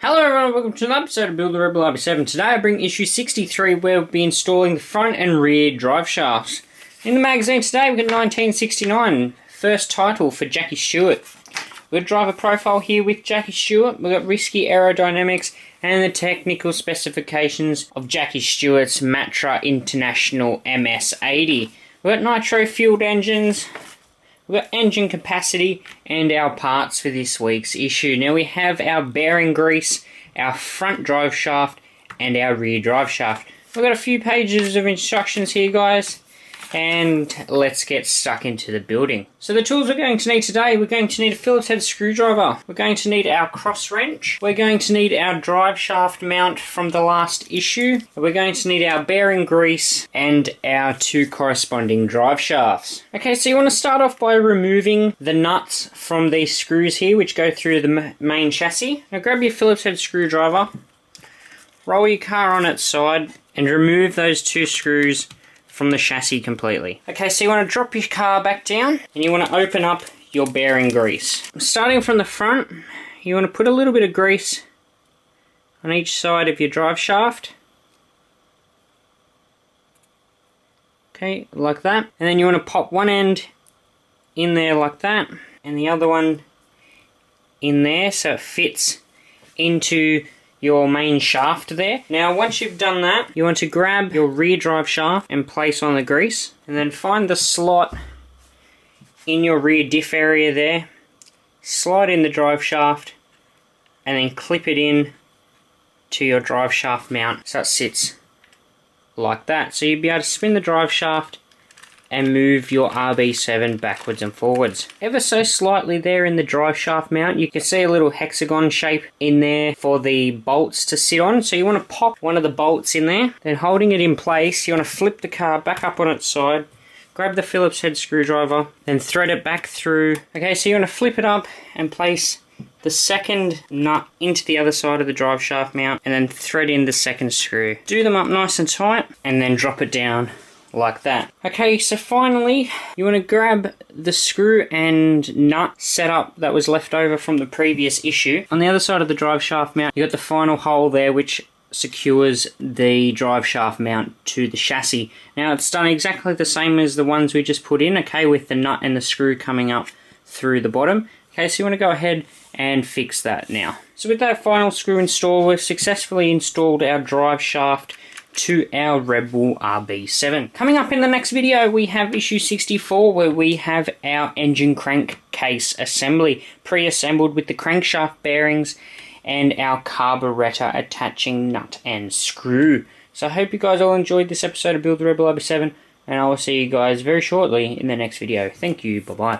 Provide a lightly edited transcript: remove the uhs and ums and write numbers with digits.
Hello everyone, welcome to another episode of Build The RedBull RB7. Today I bring issue 63 where we'll be installing the front and rear drive shafts. In the magazine today we've got 1969, first title for Jackie Stewart. We've got driver profile here with Jackie Stewart, we've got risky aerodynamics and the technical specifications of Jackie Stewart's Matra International MS80. We've got nitro fueled engines, we've got engine capacity and our parts for this week's issue. Now we have our bearing grease, our front drive shaft and our rear drive shaft. We've got a few pages of instructions here guys, and let's get stuck into the building. So the tools we're going to need today, we're going to need a Phillips head screwdriver, we're going to need our cross wrench, we're going to need our drive shaft mount from the last issue, we're going to need our bearing grease and our two corresponding drive shafts. Okay, so you want to start off by removing the nuts from these screws here which go through the main chassis. Now grab your Phillips head screwdriver, roll your car on its side and remove those two screws from the chassis completely. Okay, so you want to drop your car back down and you want to open up your bearing grease. Starting from the front, you want to put a little bit of grease on each side of your drive shaft. Okay, like that. And then you want to pop one end in there like that and the other one in there so it fits into your main shaft there. Now once you've done that, you want to grab your rear drive shaft and place on the grease, and then find the slot in your rear diff area there, slide in the drive shaft and then clip it in to your drive shaft mount so it sits like that. So you'll be able to spin the drive shaft and move your RB7 backwards and forwards. Ever so slightly there in the drive shaft mount, you can see a little hexagon shape in there for the bolts to sit on. So you want to pop one of the bolts in there, then holding it in place, you want to flip the car back up on its side, grab the Phillips head screwdriver, then thread it back through. Okay, so you want to flip it up and place the second nut into the other side of the drive shaft mount, and then thread in the second screw. Do them up nice and tight, and then drop it down like that. Okay, so finally you want to grab the screw and nut setup that was left over from the previous issue. On the other side of the drive shaft mount, you got the final hole there which secures the drive shaft mount to the chassis. Now it's done exactly the same as the ones we just put in, okay, with the nut and the screw coming up through the bottom. Okay, so you want to go ahead and fix that now. So with that final screw installed, we've successfully installed our drive shaft to our RedBull RB7. Coming up in the next video, we have issue 64 where we have our engine crankcase assembly pre-assembled with the crankshaft bearings and our carburetor attaching nut and screw. So I hope you guys all enjoyed this episode of Build The RedBull RB7, and I will see you guys very shortly in the next video. Thank you, bye bye.